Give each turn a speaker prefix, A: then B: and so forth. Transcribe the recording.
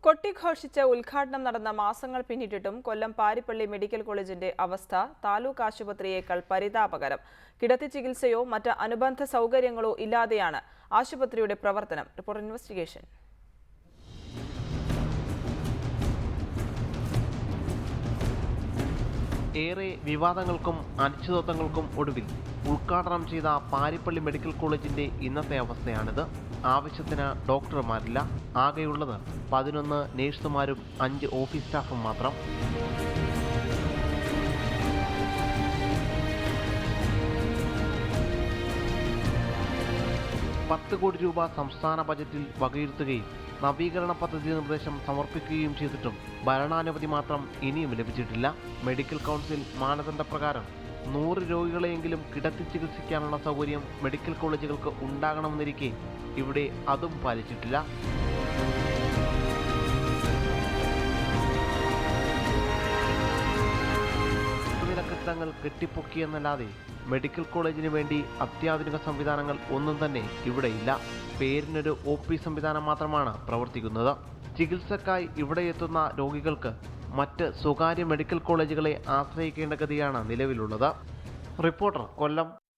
A: കൊട്ടിഘോഷിച്ച് ഉദ്ഘാടനം നടന്ന മാസങ്ങൾ പിന്നിട്ടിട്ടും കൊല്ലം പാരിപ്പള്ളി മെഡിക്കൽ കോളേജിന്റെ അവസ്ഥ താലൂക്ക് ആശുപത്രിയേക്കാൾ പരിതാപകരം. കിടത്തി ചികിത്സയോ മറ്റ് അനുബന്ധ സൗകര്യങ്ങളോ ഇല്ലാതെയാണ് ആശുപത്രിയുടെ പ്രവർത്തനം. Reporter investigation.
B: ഏറെ വിവാദങ്ങൾക്കും അനിശ്ചിതത്വങ്ങൾക്കും ഒടുവിൽ ഉദ്ഘാടനം ചെയ്ത പാരിപ്പള്ളി മെഡിക്കൽ കോളേജിന്റെ ഇന്നത്തെ അവസ്ഥയാണിത്. ആവശ്യത്തിന് ഡോക്ടർമാരില്ല. ആകെയുള്ളത് 11 നഴ്സുമാരും 5 ഓഫീസ് സ്റ്റാഫും മാത്രം. ₹10 കോടി സംസ്ഥാന ബജറ്റിൽ വകയിരുത്തുകയും നവീകരണ പദ്ധതി നിർദ്ദേശം സമർപ്പിക്കുകയും ചെയ്തിട്ടും ഭരണാനുമതി മാത്രം ഇനിയും ലഭിച്ചിട്ടില്ല. മെഡിക്കൽ കൗൺസിൽ മാനദണ്ഡപ്രകാരം 100 രോഗികളെയെങ്കിലും കിടത്തി ചികിത്സിക്കാനുള്ള സൗകര്യം മെഡിക്കൽ കോളേജുകൾക്ക് ഉണ്ടാകണമെന്നിരിക്കെ ഇവിടെ അതും പാലിച്ചിട്ടില്ല. കെട്ടിടങ്ങൾ കെട്ടിപ്പൊക്കിയെന്നല്ലാതെ മെഡിക്കൽ കോളേജിന് വേണ്ടി അത്യാധുനിക സംവിധാനങ്ങൾ ഒന്നും തന്നെ ഇവിടെയില്ല. പേരിനൊരു OP സംവിധാനം മാത്രമാണ് പ്രവർത്തിക്കുന്നത്. ചികിത്സക്കായി ഇവിടെ എത്തുന്ന രോഗികൾക്ക് മറ്റ് സ്വകാര്യ മെഡിക്കൽ കോളേജുകളെ ആശ്രയിക്കേണ്ട ഗതിയാണ് നിലവിലുള്ളത്. റിപ്പോർട്ടർ, കൊല്ലം.